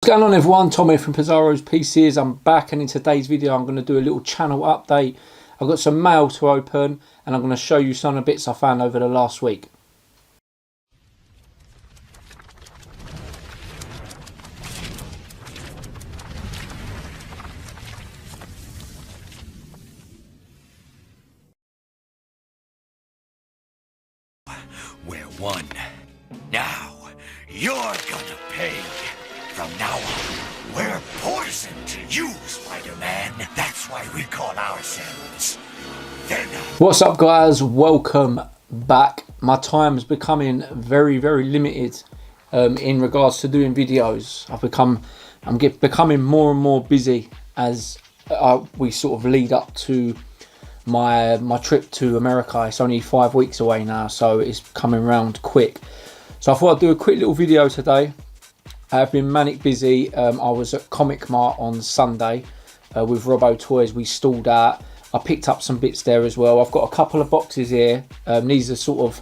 Going on everyone, Tom here from Pizarro's PCs. I'm back, and in today's video I'm going to do a little channel update. I've got some mail to open and I'm going to show you some of the bits I found over the last week. We're one. Now, you're gonna pay. From now on, we're poison to you, Spider-Man. That's why we call ourselves Venom. What's up guys, welcome back. My time is becoming very limited in regards to doing videos. I'm becoming more and more busy as we sort of lead up to my trip to America. It's only 5 weeks away now, so it's coming round quick. So I thought I'd do a quick little video today. I've been manic busy. I was at Comic Mart on Sunday with Robbo Toys. We stalled out. I picked up some bits there as well. I've got a couple of boxes here. These are sort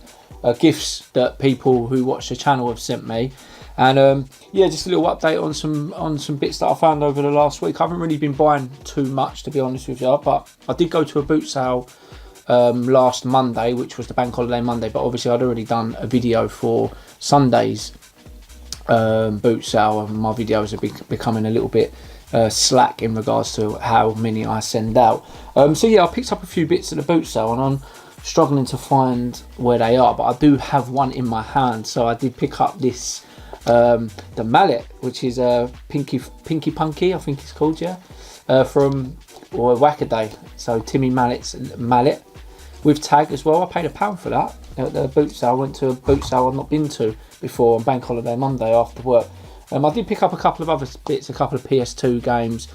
of gifts that people who watch the channel have sent me. And yeah, just a little update on some bits that I found over the last week. I haven't really been buying too much, to be honest with you, but I did go to a boot sale last Monday, which was the bank holiday Monday, but obviously I'd already done a video for Sunday's boot sale, and my videos are becoming a little bit slack in regards to how many I send out. So yeah, I picked up a few bits at the boot sale and I'm struggling to find where they are, but I do have one in my hand. So I did pick up this the mallet, which is a Pinky Punky, I think it's called, yeah, from Wackaday. So Timmy Mallet's mallet with tag as well. I paid £1 for that at the boot sale. I went to a boot sale I've not been to before on bank holiday Monday after work. I did pick up a couple of other bits, a couple of PS2 games,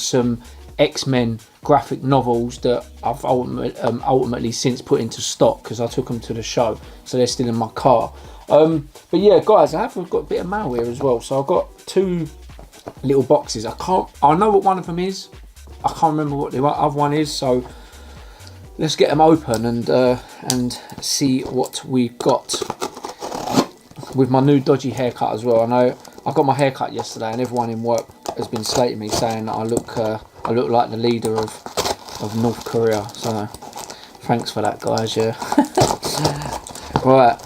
some X-Men graphic novels that I've ultimately since put into stock because I took them to the show, so they're still in my car. But yeah guys, I have got a bit of mail here as well. So I've got two little boxes. I know what one of them is, I can't remember what the other one is, so let's get them open and see what we got. With my new dodgy haircut as well. I know I got my haircut yesterday and everyone in work has been slating me, saying that I look like the leader of North Korea, so thanks for that guys, yeah. Right,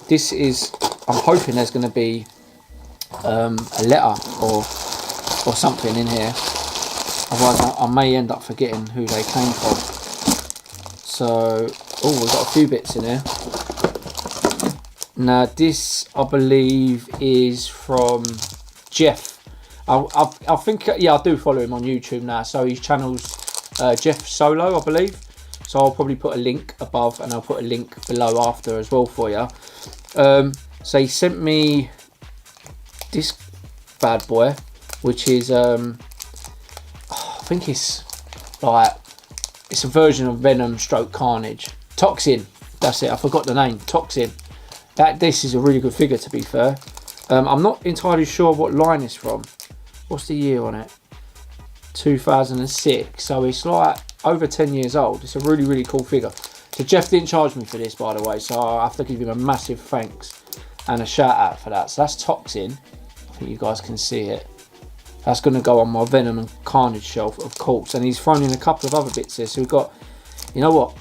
this is, I'm hoping there's going to be a letter or something in here, otherwise I may end up forgetting who they came from. So, oh, we've got a few bits in here. Now this, I believe, is from Jeff. I think, yeah, I do follow him on YouTube now. So his channel's Jeff Solo, I believe. So I'll probably put a link above and I'll put a link below after as well for you. So he sent me this bad boy, which is, I think it's like, it's a version of Venom stroke Carnage. Toxin, that's it, I forgot the name, Toxin. This is a really good figure, to be fair. I'm not entirely sure what line it's from. What's the year on it? 2006. So it's like over 10 years old. It's a really cool figure. So Jeff didn't charge me for this, by the way, so I have to give him a massive thanks and a shout out for that. So that's Toxin. I think you guys can see it. That's going to go on my Venom and Carnage shelf, of course. And he's thrown in a couple of other bits here. So we've got, you know what?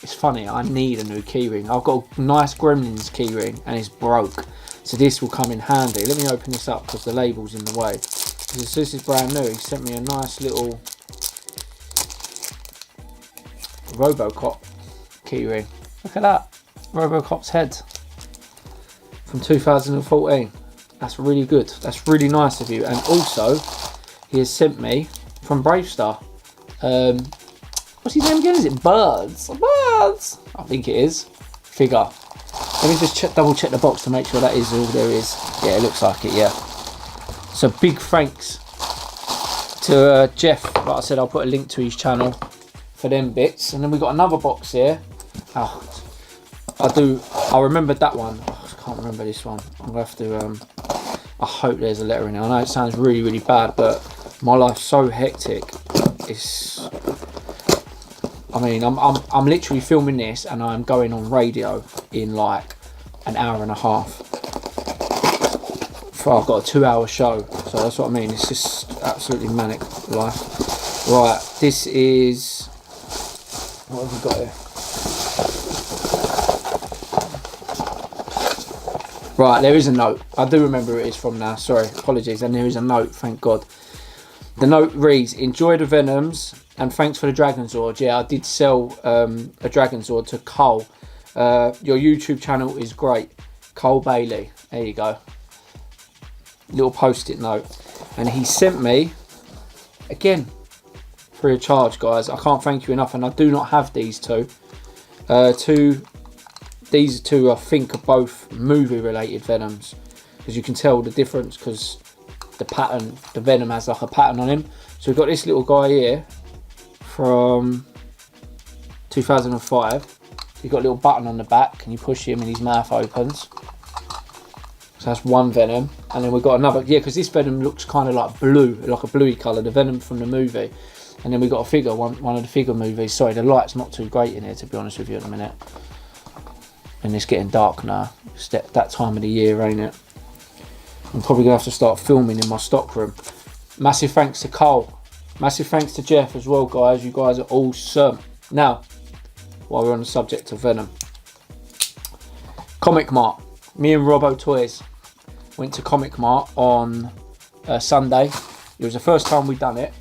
It's funny, I need a new keyring. I've got a nice Gremlins keyring and it's broke. So this will come in handy. Let me open this up because the label's in the way. Because this is brand new. He sent me a nice little Robocop keyring. Look at that. Robocop's head from 2014. That's really good. That's really nice of you. And also, he has sent me from Bravestar. What's his name again? Is it Birds? Birds! I think it is. Figure. Let me just double check the box to make sure that is all there is. Yeah, it looks like it, yeah. So big thanks to Jeff. Like I said, I'll put a link to his channel for them bits. And then we've got another box here. Oh, I remembered that one. Oh, I can't remember this one. I'm going to have to, I hope there's a letter in there. I know it sounds really bad, but my life's so hectic. It's, I mean, I'm literally filming this and I'm going on radio in like an hour and a half. I've got a 2-hour show, so that's what I mean. It's just absolutely manic life. Right, this is, what have we got here? Right, there is a note. I do remember who it is from now. Sorry, apologies. And there is a note, thank God. The note reads, enjoy the Venoms and thanks for the Dragon Zord. Yeah, I did sell a Dragon Zord to Cole. Your YouTube channel is great. Cole Bailey. There you go. Little post-it note. And he sent me, again, free of charge, guys. I can't thank you enough. And I do not have these two. These two, I think, are both movie-related Venoms. As you can tell the difference, because the pattern, the Venom has like a pattern on him. So we've got this little guy here from 2005. You've got a little button on the back, and you push him and his mouth opens. So that's one Venom. And then we've got another, yeah, because this Venom looks kind of like blue, like a bluey colour, the Venom from the movie. And then we've got a figure, one of the figure movies. Sorry, the light's not too great in here, to be honest with you, in a minute. And it's getting dark now. It's that time of the year, ain't it? I'm probably going to have to start filming in my stock room. Massive thanks to Cole. Massive thanks to Jeff as well, guys. You guys are awesome. Now, while we're on the subject of Venom. Comic Mart. Me and Robbo Toys went to Comic Mart on Sunday. It was the first time we'd done it.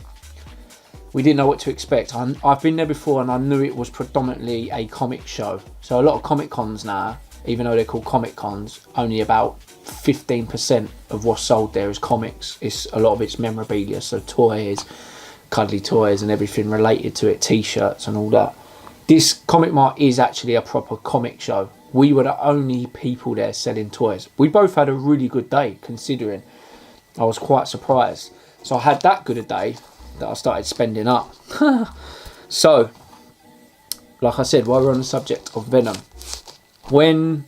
We didn't know what to expect. I've been there before and I knew it was predominantly a comic show. So a lot of Comic Cons now, even though they're called Comic Cons, only about 15% of what's sold there is comics. A lot of it's memorabilia, so toys, cuddly toys and everything related to it, t-shirts and all that. This Comic Mart is actually a proper comic show. We were the only people there selling toys. We both had a really good day, considering. I was quite surprised. So I had that good a day that I started spending up. So, like I said, while we're on the subject of Venom, when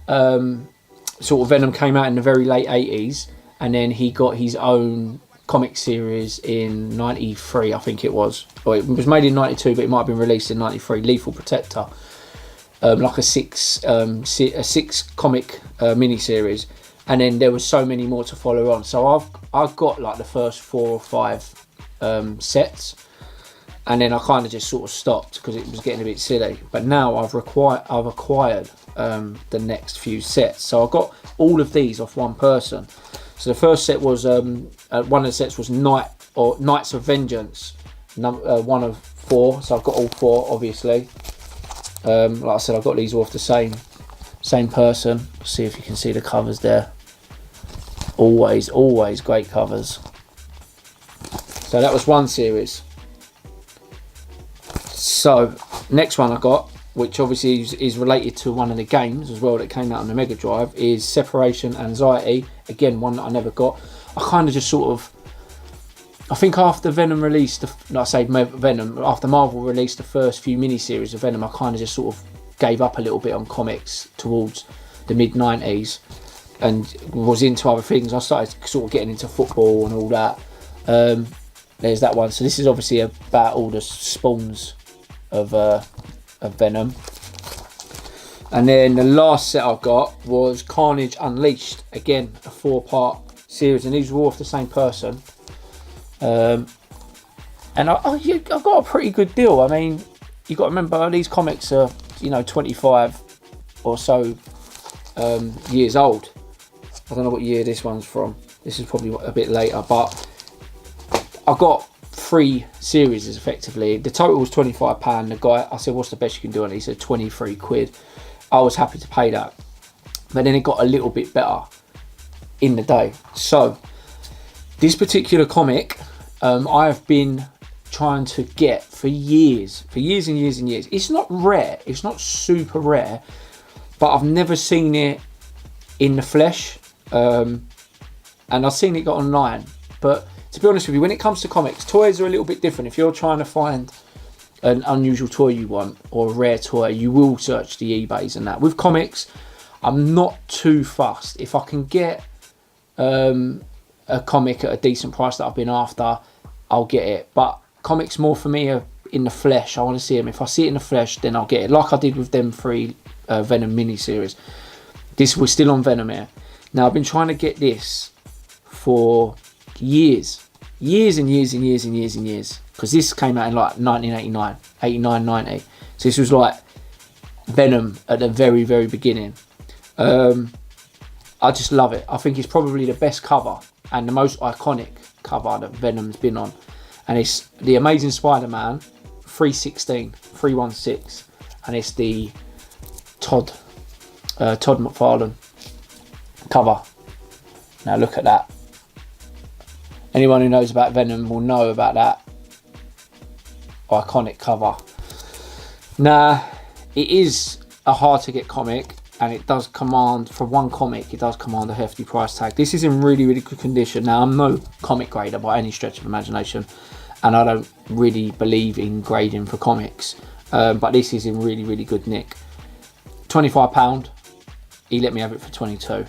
sort of Venom came out in the very late 80s, and then he got his own comic series in 93, I think it was. Or it was made in 92, but it might have been released in 93, Lethal Protector. Like a six comic mini-series. And then there was so many more to follow on. So I've got like the first 4 or 5 sets, and then I kind of just sort of stopped because it was getting a bit silly. But now I've acquired the next few sets. So I got all of these off one person. So the first set was one of the sets was Knights of Vengeance, one of 4. So I've got all 4, obviously. Like I said, I've got these all off the same person. See if you can see the covers there. Always great covers. So that was one series. So next one I got, which obviously is related to one of the games as well that came out on the Mega Drive, is Separation Anxiety. Again, one that I never got. I kind of just sort of, I think after Venom released, Venom, after Marvel released the first few mini-series of Venom, I kind of just sort of gave up a little bit on comics towards the mid-90s and was into other things. I started sort of getting into football and all that. There's that one. So this is obviously about all the spawns of Venom. And then the last set I got was Carnage Unleashed. Again, a 4-part series, and these were all off the same person. And I got a pretty good deal. I mean, you got to remember these comics are, 25 or so years old. I don't know what year this one's from. This is probably a bit later, but I got 3 series effectively. The total was £25. The guy, I said, what's the best you can do? And he said 23 quid. I was happy to pay that. But then it got a little bit better in the day. So this particular comic, I've been trying to get for years and years and years. It's not rare. It's not super rare, but I've never seen it in the flesh. And I've seen it got online. But to be honest with you, when it comes to comics, toys are a little bit different. If you're trying to find an unusual toy you want or a rare toy, you will search the eBays and that. With comics, I'm not too fussed. If I can get a comic at a decent price that I've been after, I'll get it. But comics more for me are in the flesh. I want to see them. If I see it in the flesh, then I'll get it. Like I did with them 3 Venom mini-series. We're still on Venom here. Now, I've been trying to get this for years, because this came out in like 1989, 89, 90. So this was like Venom at the very, very beginning. I just love it. I think it's probably the best cover and the most iconic cover that Venom's been on. And it's the Amazing Spider-Man 316, and it's the Todd McFarlane cover. Now look at that. Anyone who knows about Venom will know about that iconic cover. Now, it is a hard to get comic, and it does command, for one comic, it does command a hefty price tag. This is in really, really good condition. Now, I'm no comic grader by any stretch of imagination, and I don't really believe in grading for comics, but this is in really, really good nick. £25, he let me have it for 22.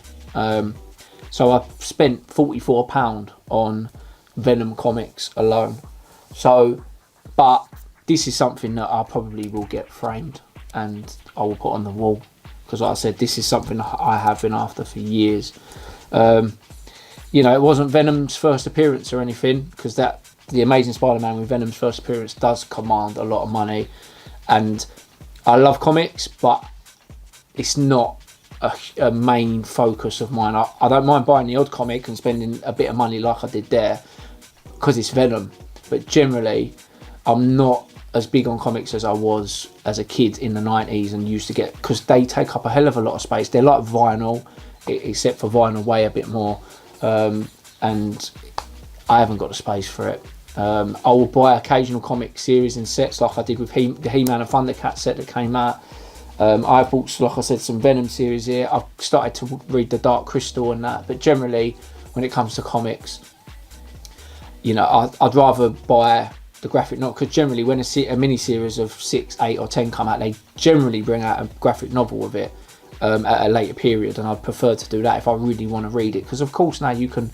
So I spent £44 on Venom comics alone. So, but this is something that I probably will get framed and I will put on the wall, because like I said, this is something I have been after for years. You know, it wasn't Venom's first appearance or anything, because the Amazing Spider-Man with Venom's first appearance does command a lot of money, and I love comics, but it's not a main focus of mine. I don't mind buying the odd comic and spending a bit of money like I did there, because it's Venom, but generally I'm not as big on comics as I was as a kid in the 90s and used to get, because they take up a hell of a lot of space. They're like vinyl, except for vinyl weigh a bit more, and I haven't got the space for it. I will buy occasional comic series and sets like I did with the He-Man and Thundercat set that came out. I've bought, like I said, some Venom series here. I've started to read the Dark Crystal and that, but generally when it comes to comics, you know, I'd rather buy the graphic novel, because generally when a mini series of 6, 8 or 10 come out, they generally bring out a graphic novel with it at a later period, and I'd prefer to do that if I really want to read it, because of course now you can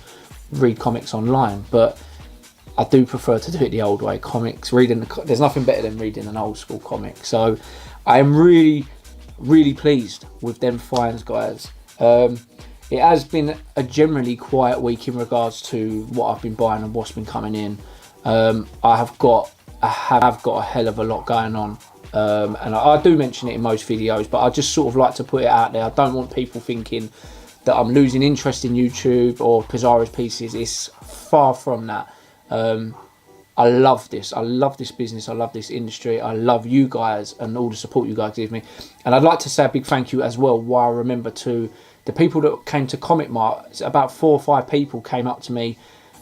read comics online, but I do prefer to do it the old way. Comics, there's nothing better than reading an old school comic. So I am really, really pleased with them finds, guys. It has been a generally quiet week in regards to what I've been buying and what's been coming in. I have got a hell of a lot going on, and I do mention it in most videos, but I just sort of like to put it out there. I don't want people thinking that I'm losing interest in YouTube or Pizarro's pieces. It's far from that. I love this. I love this business. I love this industry. I love you guys and all the support you guys give me. And I'd like to say a big thank you as well, while I remember, to the people that came to Comic Mart. About 4 or 5 people came up to me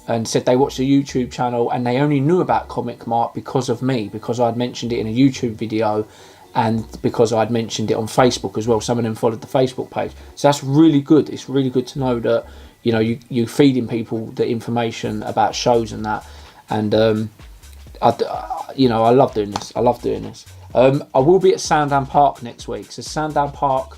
and said they watched the YouTube channel and they only knew about Comic Mart because of me, because I'd mentioned it in a YouTube video and because I'd mentioned it on Facebook as well. Some of them followed the Facebook page. So that's really good. It's really good to know that, you know, you're feeding people the information about shows and that. And you know, I love doing this. I will be at Sandown Park next week. So Sandown Park,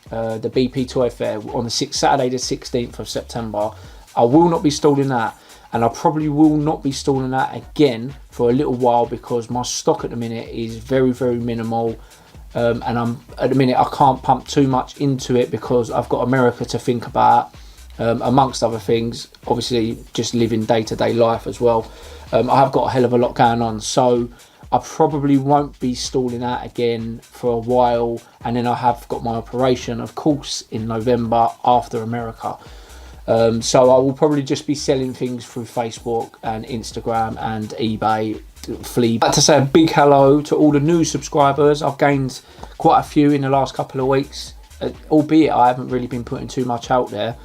the BP Toy Fair on the Saturday the 16th of September. I will not be stalling that, and I probably will not be stalling that again for a little while, because my stock at the minute is very, very minimal, and at the minute I can't pump too much into it because I've got America to think about, amongst other things, obviously just living day-to-day life as well. I have got a hell of a lot going on, so I probably won't be stalling that again for a while, and then I have got my operation, of course, in November after America. So I will probably just be selling things through Facebook and Instagram and eBay. I'd like to say a big hello to all the new subscribers. I've gained quite a few in the last couple of weeks, albeit I haven't really been putting too much out there.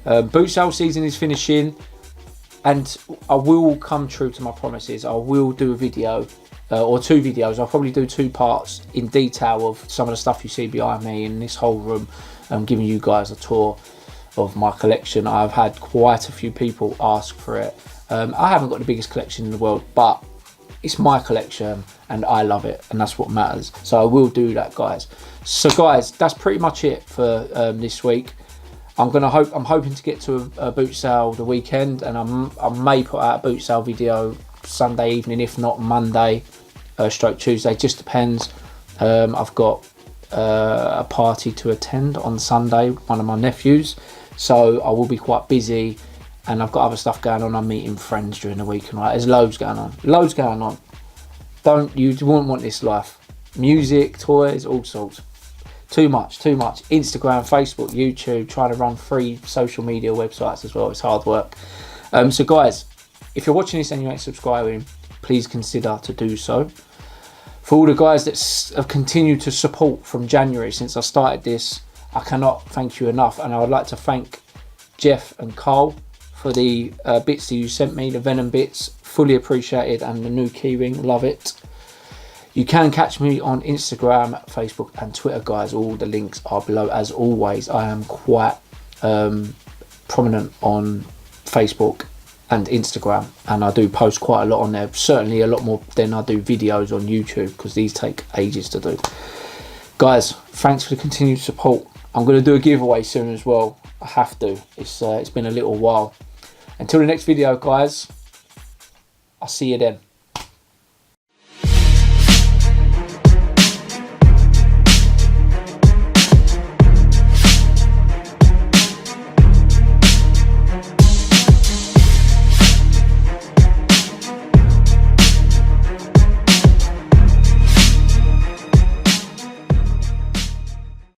Boot sale season is finishing, and I will come true to my promises. I will do a video or 2 videos. I'll probably do 2 parts in detail of some of the stuff you see behind me in this whole room, giving you guys a tour of my collection. I've had quite a few people ask for it. I haven't got the biggest collection in the world, but it's my collection and I love it, and that's what matters. So I will do that, guys. So guys, that's pretty much it for this week. I'm hoping to get to a boot sale the weekend, and I may put out a boot sale video Sunday evening, if not Monday stroke Tuesday, just depends. I've got a party to attend on Sunday, one of my nephews, so I will be quite busy, and I've got other stuff going on. I'm meeting friends during the week, and there's loads going on. You wouldn't want this life. Music, toys, all sorts. Too much. Instagram, Facebook, YouTube, trying to run 3 social media websites as well. It's hard work. So guys, if you're watching this and you ain't subscribing, please consider to do so. For all the guys that have continued to support from January since I started this, I cannot thank you enough. And I would like to thank Jeff and Carl for the bits that you sent me, the Venom bits, fully appreciated, and the new keyring, love it. You can catch me on Instagram, Facebook and Twitter, guys. All the links are below. As always, I am quite prominent on Facebook and Instagram, and I do post quite a lot on there. Certainly a lot more than I do videos on YouTube, because these take ages to do. Guys, thanks for the continued support. I'm going to do a giveaway soon as well. I have to. It's been a little while. Until the next video, guys, I'll see you then.